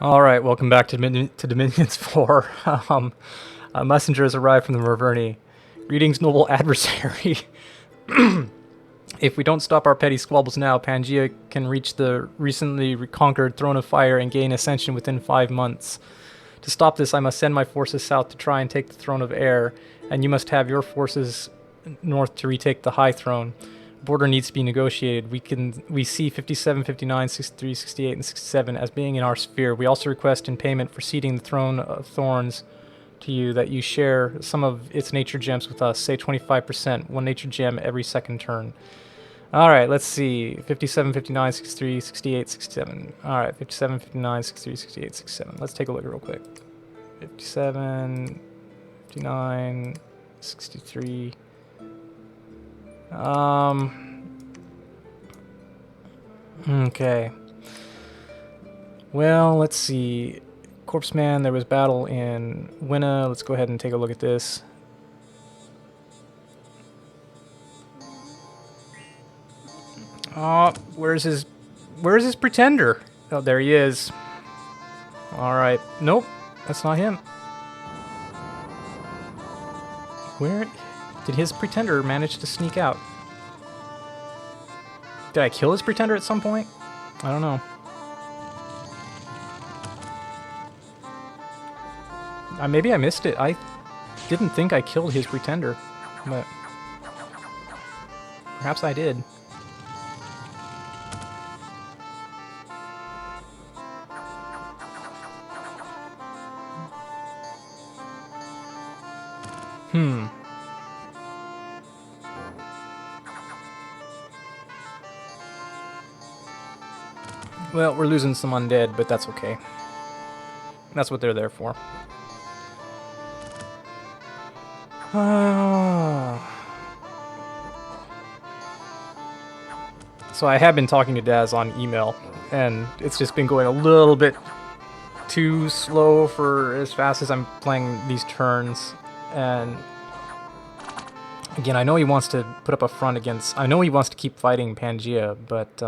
Alright, welcome back to, Dominions 4. A messenger has arrived from the Merverni. Greetings, noble adversary. If we don't stop our petty squabbles now, Pangaea can reach the recently reconquered Throne of Fire and gain ascension within 5 months. To stop this, I must send my forces south to try and take the Throne of Air, and you must have your forces north to retake the High Throne. Border needs to be negotiated. We see 57, 59, 63, 68, and 67 as being in our sphere. We also request in payment for ceding the Throne of Thorns to you that you share some of its nature gems with us, say 25%, one nature gem every second turn. Alright, let's see. 57, 59, 63, 68, 67. Alright, 57, 59, 63, 68, 67. Let's take a look real quick. 57, 59, 63... Okay. Well, let's see. Corpse Man, there was battle in Winna. Let's go ahead and take a look at this. Oh, where's his pretender? Oh, there he is. Alright. Nope, that's not him. Where did his pretender manage to sneak out? Did I kill his pretender at some point? I don't know. Maybe I missed it. I didn't think I killed his pretender, but perhaps I did. Well, we're losing some undead, but that's okay. That's what they're there for. So I have been talking to Daz on email, and it's just been going a little bit too slow for as fast as I'm playing these turns. And again, I know he wants to put up a front against... I know he wants to keep fighting Pangaea, but...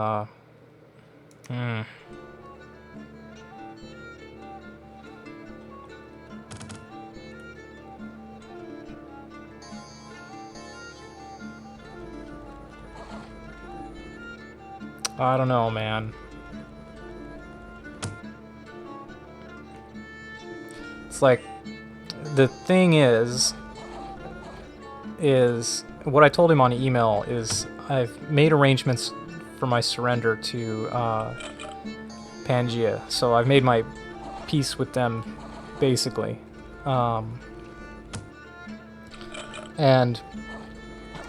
I don't know, man. It's like, the thing is what I told him on email is I've made arrangements for my surrender to Pangaea, so I've made my peace with them, basically. And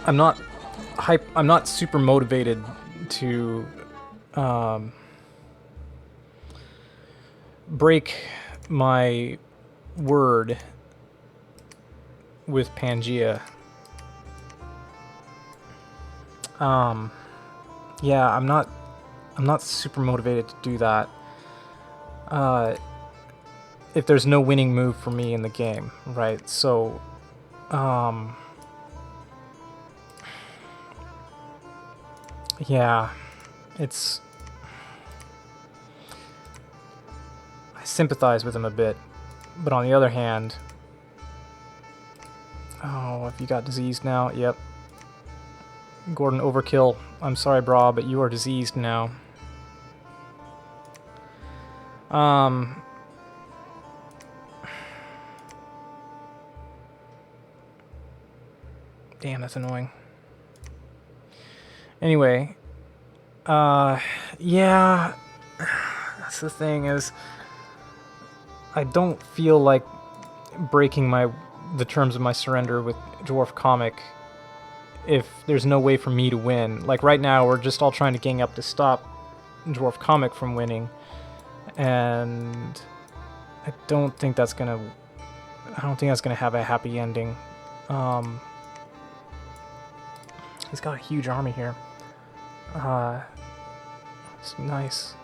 I'm not super motivated to break my word with Pangaea. Yeah, I'm not super motivated to do that. If there's no winning move for me in the game, right? So, yeah, it's... I sympathize with him a bit, but on the other hand... Oh, have you got diseased now? Yep. Gordon, overkill. I'm sorry, brah, but you are diseased now. Damn, that's annoying. Anyway, yeah, that's the thing is, I don't feel like breaking the terms of my surrender with Dwarf Comic if there's no way for me to win. Like right now, we're just all trying to gang up to stop Dwarf Comic from winning, and I don't think that's gonna have a happy ending. He's got a huge army here. It's nice.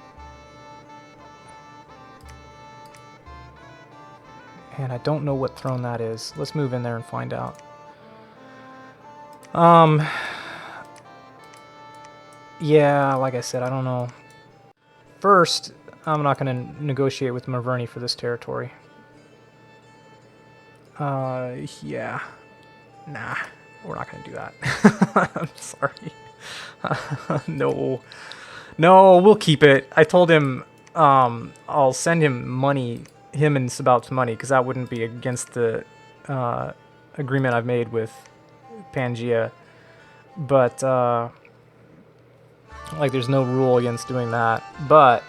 And I don't know what throne that is. Let's move in there and find out. Yeah, like I said, I don't know. First, I'm not going to negotiate with Maverni for this territory. Yeah. Nah, we're not going to do that. I'm sorry. No. No, we'll keep it. I told him I'll send him money, him and Sabaut's money, because that wouldn't be against the agreement I've made with Pangea. But, like, there's no rule against doing that. But,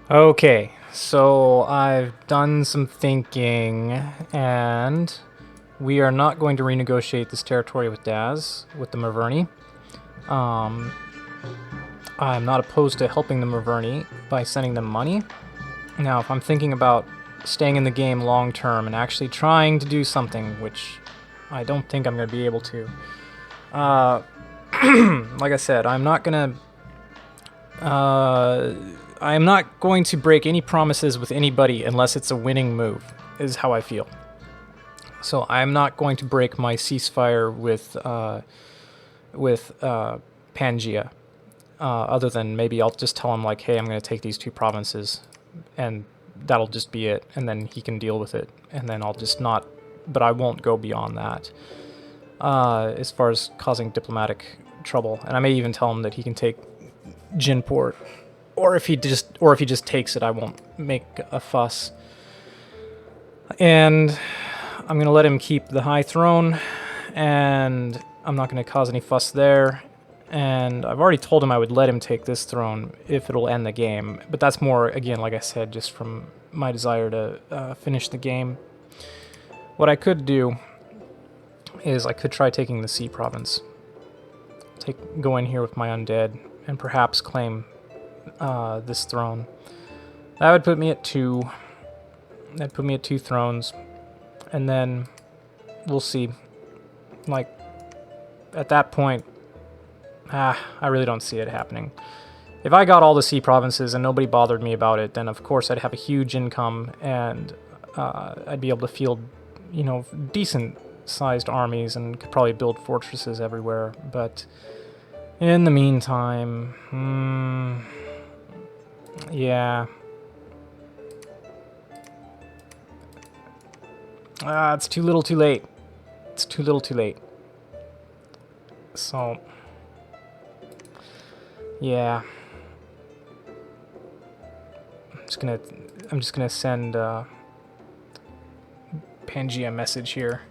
okay, so I've done some thinking, and we are not going to renegotiate this territory with Daz, with the Maverni. I'm not opposed to helping the Maverni by sending them money. Now, if I'm thinking about staying in the game long term and actually trying to do something, which I don't think I'm going to be able to, like I said, I'm not going to break any promises with anybody unless it's a winning move, is how I feel. So I'm not going to break my ceasefire with Pangea, other than maybe I'll just tell him, like, hey, I'm going to take these 2 provinces, and that'll just be it, and then he can deal with it, and then I'll just not, but I won't go beyond that, as far as causing diplomatic trouble. And I may even tell him that he can take Jinport, or if he just takes it, I won't make a fuss. And I'm gonna let him keep the high throne, and I'm not gonna cause any fuss there. And I've already told him I would let him take this throne if it'll end the game, but that's more, again, like I said, just from my desire to finish the game. What I could do is I could try taking the Sea province, go in here with my undead, and perhaps claim this throne. That would put me at 2. That'd put me at 2 thrones, and then we'll see. Like, at that point, I really don't see it happening. If I got all the Sea provinces and nobody bothered me about it, then of course I'd have a huge income, and I'd be able to field, you know, decent-sized armies, and could probably build fortresses everywhere. But in the meantime, yeah. It's too little too late. It's too little too late. So, yeah. I'm just gonna send Pangea a message here.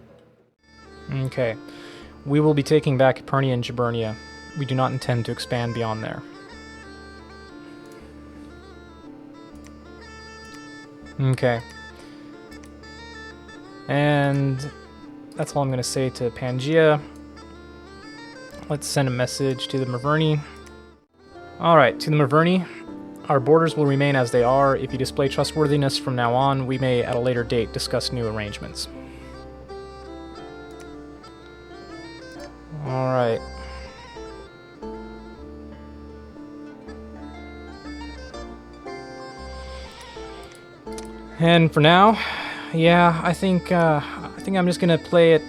Okay. We will be taking back Epernia and Gibernia. We do not intend to expand beyond there. Okay. And that's all I'm going to say to Pangea. Let's send a message to the Maverni. Alright, to the Maverni. Our borders will remain as they are. If you display trustworthiness from now on, we may at a later date discuss new arrangements. Alright. And for now, yeah, I think I'm just gonna play it.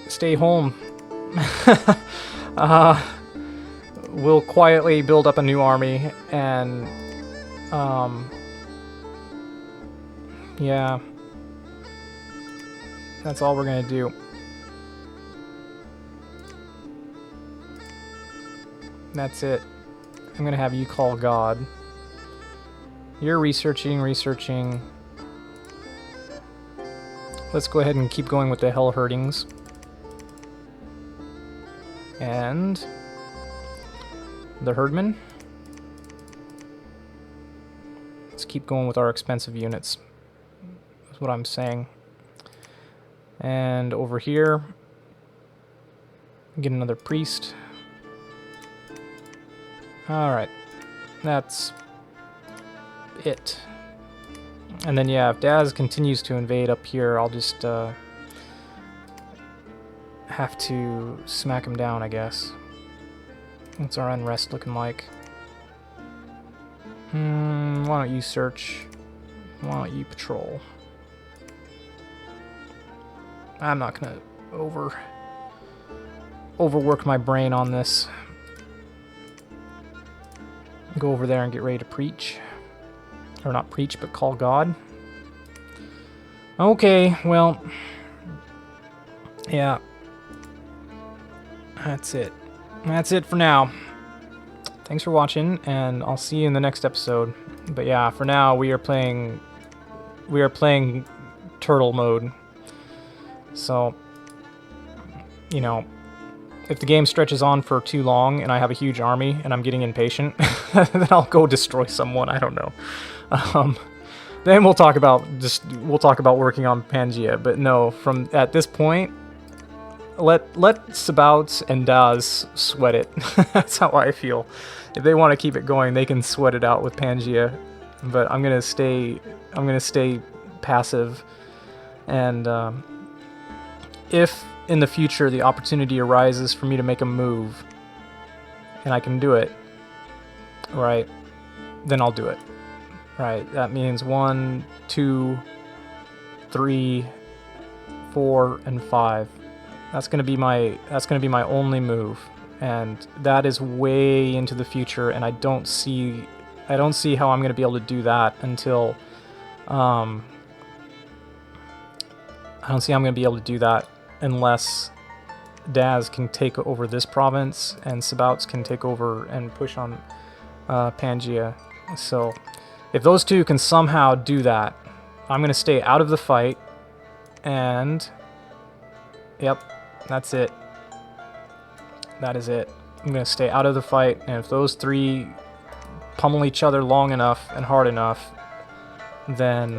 Stay home. We'll quietly build up a new army, and yeah, that's all we're gonna do. That's it. I'm gonna have you call God. You're researching. Let's go ahead and keep going with the Hell Herdings. And the Herdmen. Let's keep going with our expensive units. That's what I'm saying. And over here, get another priest. Alright. That's it. And then, yeah, if Daz continues to invade up here, I'll just have to smack him down, I guess. What's our unrest looking like? Why don't you search? Why don't you patrol? I'm not gonna overwork my brain on this. Go over there and get ready to preach. Or not preach, but call God. Okay, well... yeah. That's it. That's it for now. Thanks for watching, and I'll see you in the next episode. But yeah, for now, we are playing turtle mode. So, you know, if the game stretches on for too long and I have a huge army and I'm getting impatient, then I'll go destroy someone. I don't know. Then we'll talk about working on Pangea. But no, from at this point, let Sabouts and Daz sweat it. That's how I feel. If they want to keep it going, they can sweat it out with Pangea. But I'm gonna stay passive, and if in the future the opportunity arises for me to make a move, and I can do it, right, then I'll do it. Right, that means 1, 2, 3, 4, and 5. That's gonna be my only move, and that is way into the future, and I don't see how I'm gonna be able to do that until I don't see how I'm gonna be able to do that unless Daz can take over this province and Sabouts can take over and push on Pangea. So if those two can somehow do that, I'm gonna stay out of the fight, and yep, that's it. That is it. I'm gonna stay out of the fight, and if those three pummel each other long enough and hard enough, then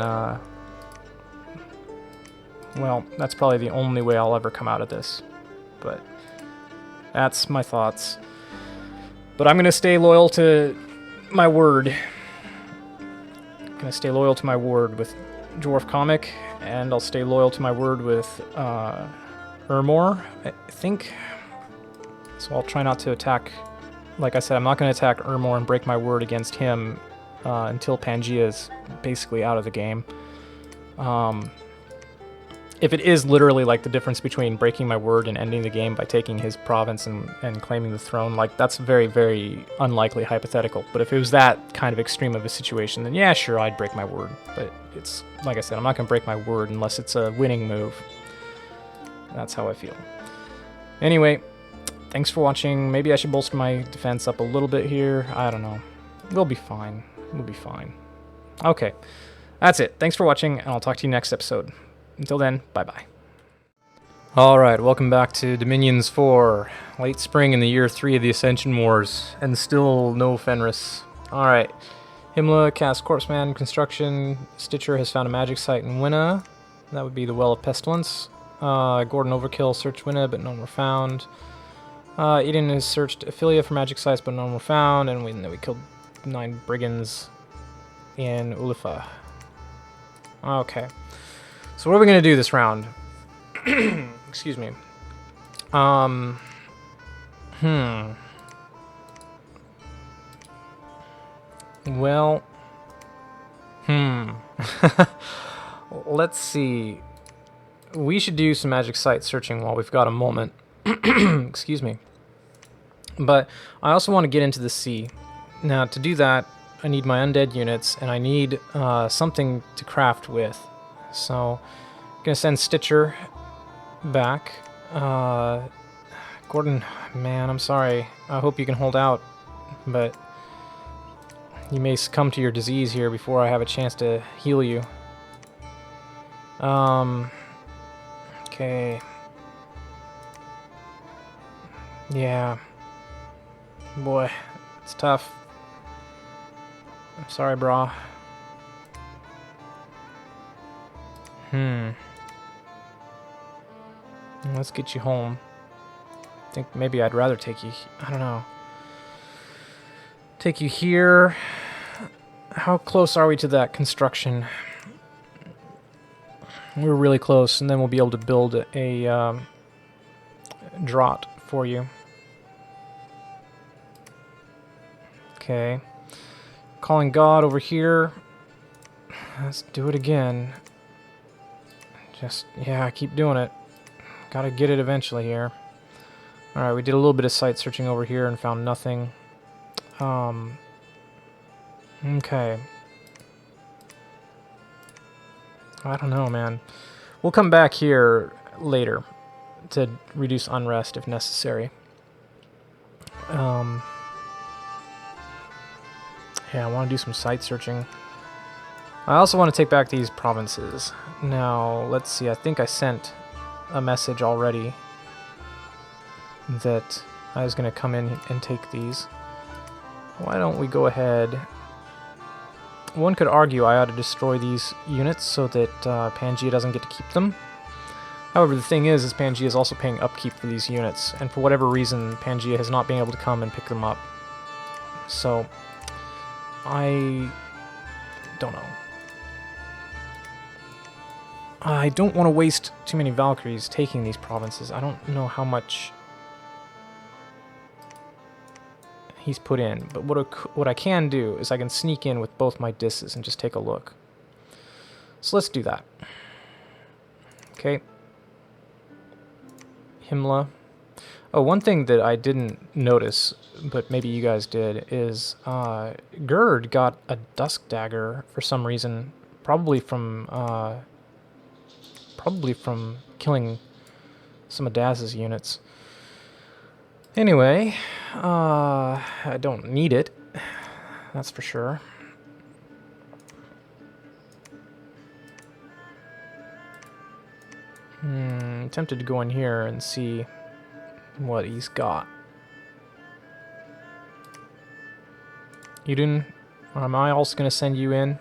well, that's probably the only way I'll ever come out of this. But that's my thoughts. But I'm gonna stay loyal to my word. Gonna stay loyal to my word with Dwarf Comic, and I'll stay loyal to my word with Ermor, I think. So I'll try not to attack. Like I said, I'm not going to attack Ermor and break my word against him until Pangea is basically out of the game. If it is literally like the difference between breaking my word and ending the game by taking his province and claiming the throne, like that's very, very unlikely hypothetical. But if it was that kind of extreme of a situation, then yeah, sure, I'd break my word. But it's, like I said, I'm not going to break my word unless it's a winning move. That's how I feel. Anyway, thanks for watching. Maybe I should bolster my defense up a little bit here. I don't know. We'll be fine. We'll be fine. Okay, that's it. Thanks for watching, and I'll talk to you next episode. Until then, bye-bye. Alright, welcome back to Dominions 4. Late spring in the year 3 of the Ascension Wars, and still no Fenris. Alright. Himmler cast Corpseman Construction. Stitcher has found a magic site in Winna. That would be the Well of Pestilence. Gordon Overkill searched Winna, but none were found. Eden has searched Ophelia for magic sites, but none were found. And we killed 9 brigands in Ulifa. Okay. So what are we going to do this round? Excuse me. Well, let's see. We should do some magic site searching while we've got a moment. Excuse me. But I also want to get into the sea. Now, to do that, I need my undead units, and I need something to craft with. So, I'm going to send Stitcher back. Gordon, man, I'm sorry. I hope you can hold out, but you may succumb to your disease here before I have a chance to heal you. Okay. Yeah. Boy, it's tough. I'm sorry, brah. Let's get you home. I think maybe I'd rather take you... I don't know. Take you here. How close are we to that construction? We're really close, and then we'll be able to build a draught for you. Okay. Calling God over here. Let's do it again. Just, yeah, keep doing it. Gotta get it eventually here. Alright, we did a little bit of site searching over here and found nothing. Okay. I don't know, man. We'll come back here later to reduce unrest if necessary. Yeah, I want to do some site searching. I also want to take back these provinces. Now, let's see. I think I sent a message already that I was going to come in and take these. Why don't we go ahead... One could argue I ought to destroy these units so that Pangaea doesn't get to keep them. However, the thing is Pangaea is also paying upkeep for these units, and for whatever reason, Pangaea has not been able to come and pick them up. So, I don't know. I don't want to waste too many Valkyries taking these provinces. I don't know how much he's put in, but what I can do is I can sneak in with both my disses and just take a look. So let's do that. Okay. Himmler. Oh, one thing that I didn't notice, but maybe you guys did, is Gerd got a Dusk Dagger for some reason, probably from killing some of Daz's units. Anyway, I don't need it, that's for sure. Tempted to go in here and see what he's got. Yudun, am I also going to send you in?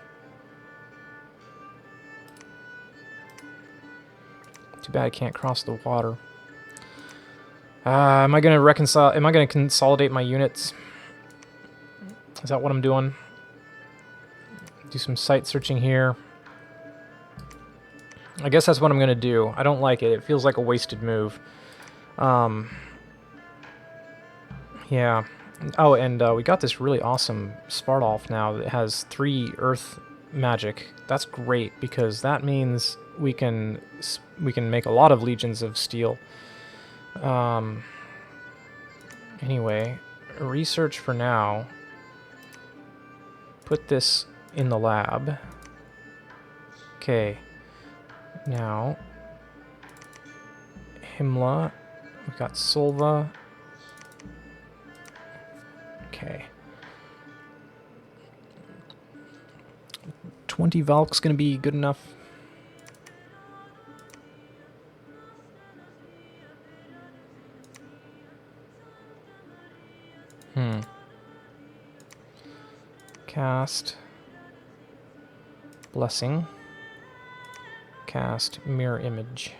Too bad I can't cross the water. Am I going to reconcile? Am I going to consolidate my units? Is that what I'm doing? Do some site searching here. I guess that's what I'm going to do. I don't like it. It feels like a wasted move. Yeah. Oh, and we got this really awesome Svartalf now that has 3 earth magic. That's great because that means we can make a lot of legions of steel. Anyway, research for now. Put this in the lab. Okay. Now, Himmler. We've got Solva. Okay. 20 Valk's gonna be good enough. Cast Blessing. Cast Mirror Image.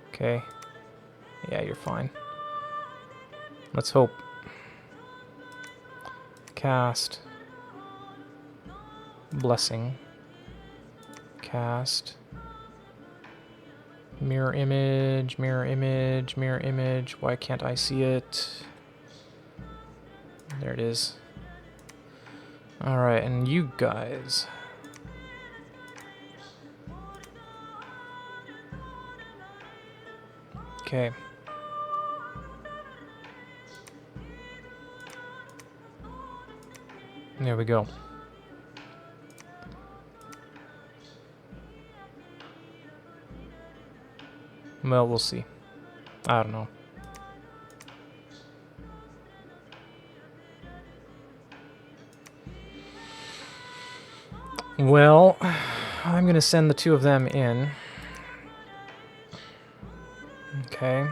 Okay. Yeah, you're fine. Let's hope. Cast Blessing. Cast Mirror Image, Mirror Image, Mirror Image. Why can't I see it? There it is. Alright, and you guys. Okay. There we go. Well, we'll see. I don't know. Well, I'm going to send the 2 of them in. Okay.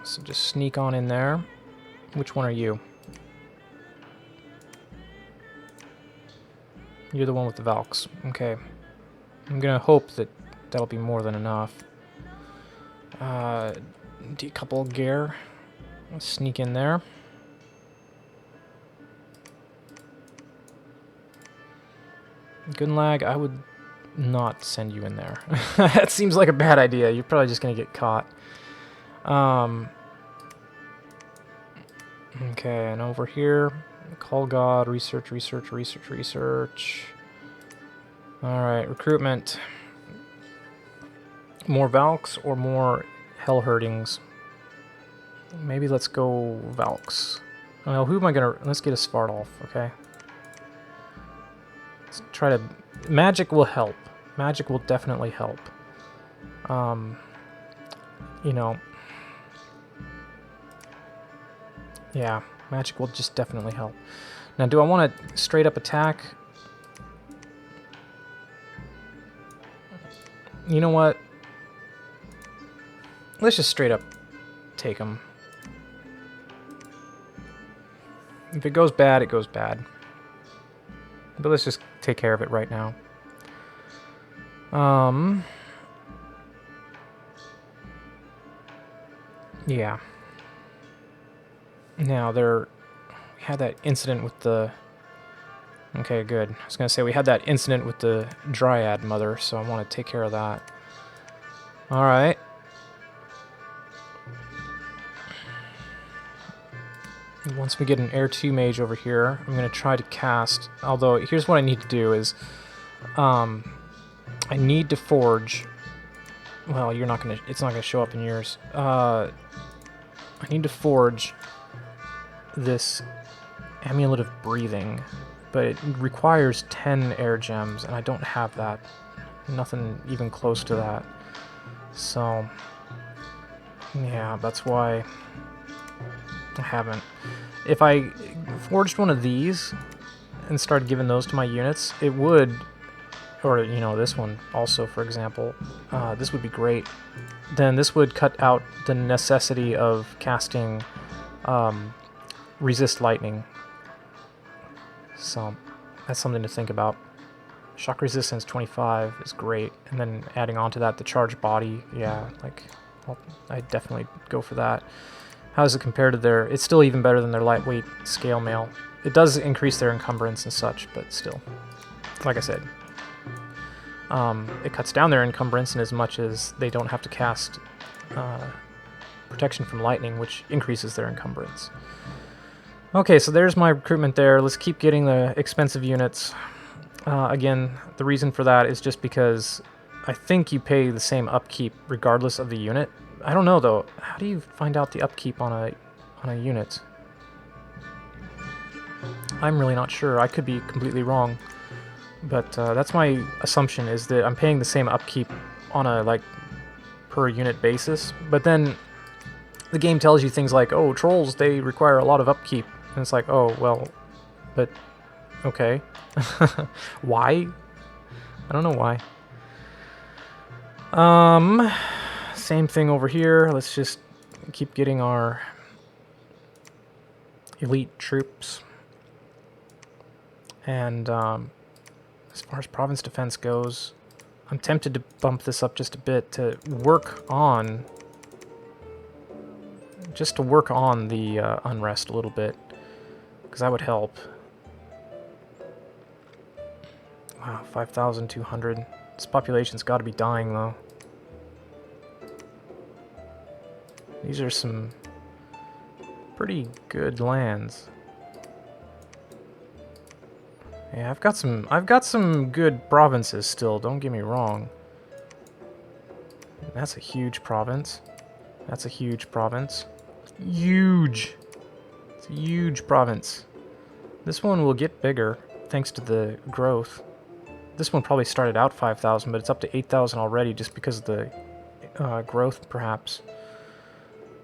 So just sneak on in there. Which one are you? You're the one with the Valks. Okay. I'm going to hope that that'll be more than enough. Decouple gear. Let's sneak in there. Gunlag, I would not send you in there. That seems like a bad idea. You're probably just going to get caught. Okay, and over here, Call God, research, research, research, research. Alright, recruitment. More Valks or more Hell Herdings? Maybe let's go Valks. Well, who am I gonna... Let's get a Svartalf, okay? Let's try to... Magic will help. Magic will definitely help. You know... Yeah, magic will just definitely help. Now, do I want to straight up attack? You know what? Let's just straight up take him. If it goes bad, it goes bad. But let's just take care of it right now. Yeah. Now, we had that incident with the... Okay, good. I was going to say, we had that incident with the Dryad Mother, so I want to take care of that. Alright. Once we get an Air 2 Mage over here, I'm going to try to cast... Although, here's what I need to do is... I need to forge... Well, you're not going to... It's not going to show up in yours. I need to forge this Amulet of Breathing, but it requires 10 air gems, and I don't have that. Nothing even close to that. So, yeah, that's why I haven't. If I forged one of these and started giving those to my units, it would, or, you know, this one also, for example, this would be great. Then this would cut out the necessity of casting Resist Lightning. So, that's something to think about. Shock Resistance 25 is great, and then adding on to that the Charged Body, yeah, like, well, I'd definitely go for that. How does it compare to their... It's still even better than their lightweight scale mail. It does increase their encumbrance and such, but still. Like I said. It cuts down their encumbrance in as much as they don't have to cast protection from lightning, which increases their encumbrance. Okay, so there's my recruitment there. Let's keep getting the expensive units. Again, the reason for that is just because I think you pay the same upkeep regardless of the unit. I don't know, though. How do you find out the upkeep on a unit? I'm really not sure. I could be completely wrong. But that's my assumption, is that I'm paying the same upkeep on a, like, per unit basis. But then the game tells you things like, oh, trolls, they require a lot of upkeep. And it's like, oh, well, but, okay. Why? I don't know why. Same thing over here. Let's just keep getting our elite troops. And as far as province defense goes, I'm tempted to bump this up just a bit to work on... Just to work on the unrest a little bit, because that would help. Wow, 5,200. This population's got to be dying, though. These are some pretty good lands. Yeah, I've got some good provinces still, don't get me wrong. That's a huge province. That's a huge province. Huge! It's a huge province. This one will get bigger, thanks to the growth. This one probably started out 5,000, but it's up to 8,000 already just because of the growth, perhaps.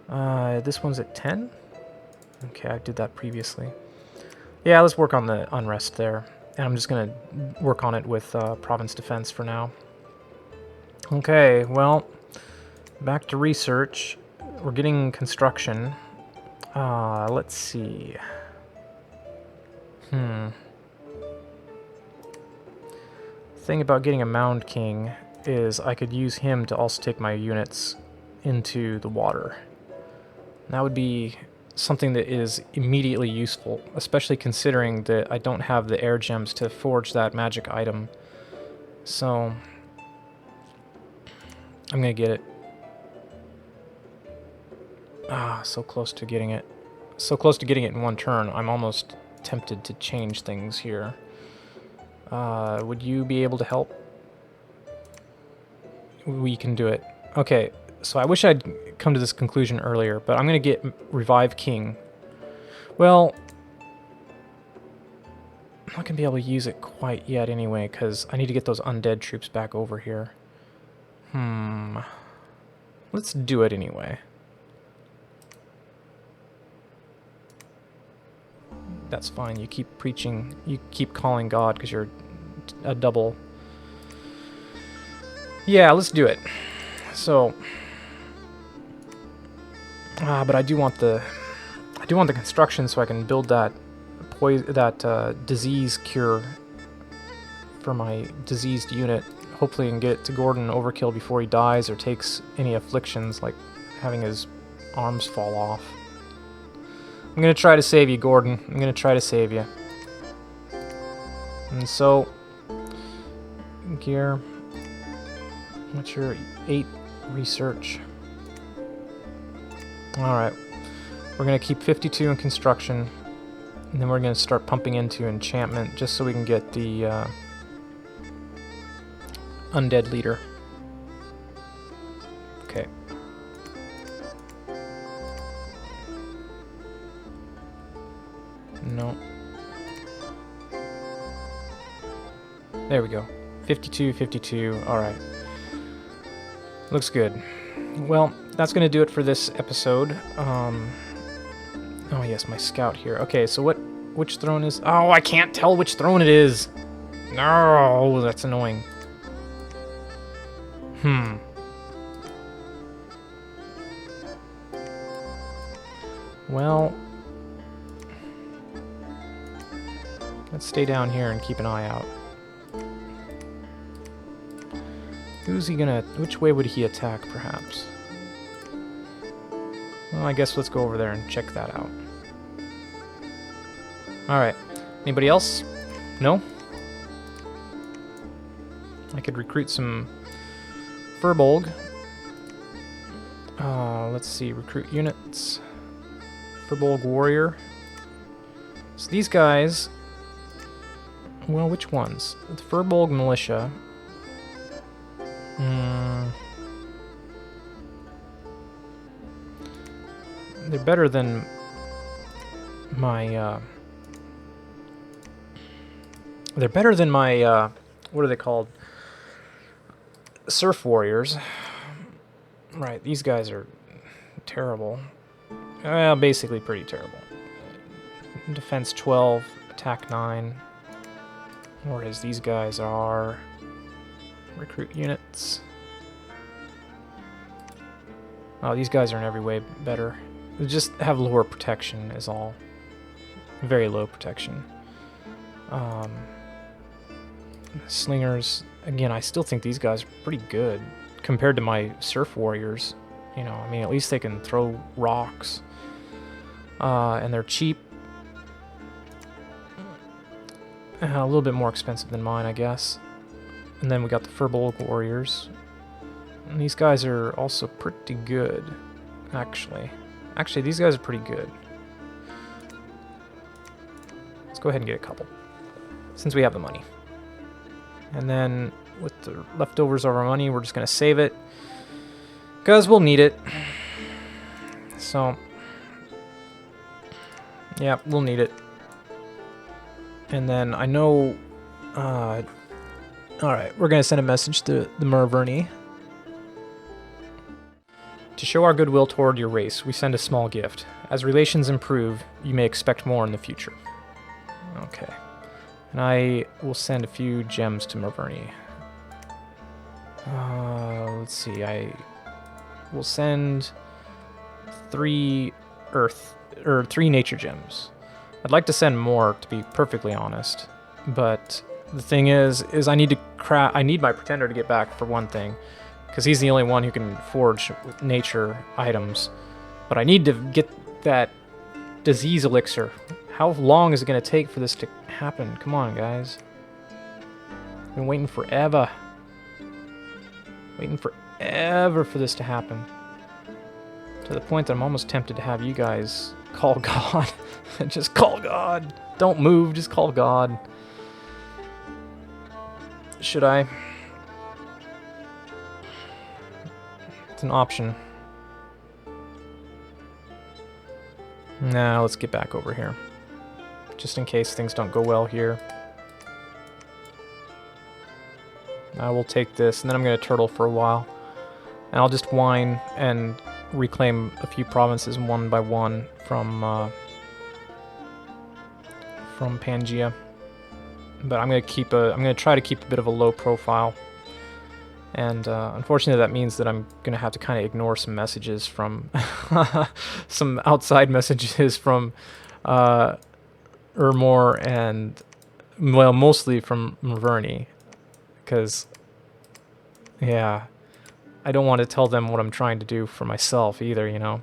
This one's at 10? Okay, I did that previously. Yeah, let's work on the unrest there. And I'm just going to work on it with province defense for now. Okay, well, back to research. We're getting construction. Let's see. Thing about getting a Mound King is I could use him to also take my units into the water. That would be something that is immediately useful, especially considering that I don't have the air gems to forge that magic item. So, I'm gonna get it. Ah, so close to getting it. So close to getting it in one turn, I'm almost tempted to change things here. Would you be able to help? we can do it. Okay, so I wish I'd come to this conclusion earlier, but I'm going to get Revive King. Well, I'm not going to be able to use it quite yet anyway, because I need to get those undead troops back over here. Let's do it anyway. That's fine. You keep preaching, you keep calling God because you're a double. Yeah, let's do it. So, but I do want the construction so I can build that disease cure for my diseased unit. Hopefully, I can get it to Gordon overkill before he dies or takes any afflictions like having his arms fall off. I'm gonna try to save you, Gordon. I'm gonna try to save you. And so, gear. What's your 8 research? Alright. We're gonna keep 52 in construction. And then we're gonna start pumping into enchantment just so we can get the undead leader. Okay. No. There we go. 52, 52. Alright. Looks good. Well, that's going to do it for this episode. Oh yes, my scout here. Okay, so which throne is... Oh, I can't tell which throne it is! No, that's annoying. Well... let's stay down here and keep an eye out. Who's he gonna... which way would he attack, perhaps? Well, I guess let's go over there and check that out. Alright. Anybody else? No? I could recruit some Furbolg. Let's see. Recruit units. Furbolg Warrior. So these guys... well, which ones? The Furbolg Militia... they're better than my, what are they called? Surf Warriors. Right, these guys are terrible. Well, basically pretty terrible. Defense 12, attack 9. Whereas these guys are... recruit units. Oh, these guys are in every way better. They just have lower protection is all. Very low protection. Slingers, again, I still think these guys are pretty good compared to my surf warriors. You know, I mean, at least they can throw rocks. And they're cheap. A little bit more expensive than mine, I guess. And then we got the Furbolg Warriors. And these guys are also pretty good, actually. Actually, these guys are pretty good. Let's go ahead and get a couple, since we have the money. And then, with the leftovers of our money, we're just going to save it, because we'll need it. So, yeah, we'll need it. And then, I know... alright, we're going to send a message to the Merverni. To show our goodwill toward your race, we send a small gift. As relations improve, you may expect more in the future. Okay. And I will send a few gems to Merverni. Let's see, I will send 3 nature gems. I'd like to send more, to be perfectly honest. But the thing is I need my pretender to get back for one thing. Because he's the only one who can forge nature items. But I need to get that disease elixir. How long is it going to take for this to happen? Come on, guys. I've been waiting forever. Waiting forever for this to happen. To the point that I'm almost tempted to have you guys call God. Just call God. Don't move, just call God. Should I? It's an option. Nah, let's get back over here. Just in case things don't go well here. I will take this, and then I'm going to turtle for a while. And I'll just whine and reclaim a few provinces one by one from Pangaea. But I'm going to try to keep a bit of a low profile. And unfortunately that means that I'm going to have to kind of ignore some messages from... some outside messages from Ermor and... well, mostly from Maverne. Because... yeah... I don't want to tell them what I'm trying to do for myself either, you know.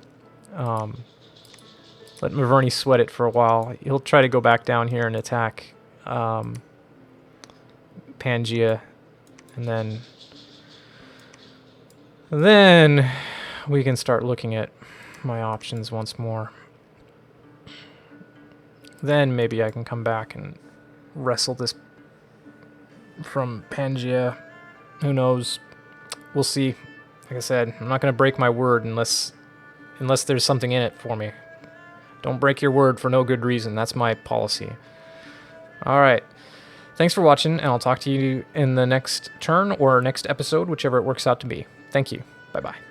Let Maverne sweat it for a while. He'll try to go back down here and attack Pangaea. And then we can start looking at my options once more. Then maybe I can come back and wrestle this from Pangaea. Who knows? We'll see. Like I said, I'm not going to break my word unless there's something in it for me. Don't break your word for no good reason. That's my policy. Alright. Thanks for watching, and I'll talk to you in the next turn or next episode, whichever it works out to be. Thank you. Bye-bye.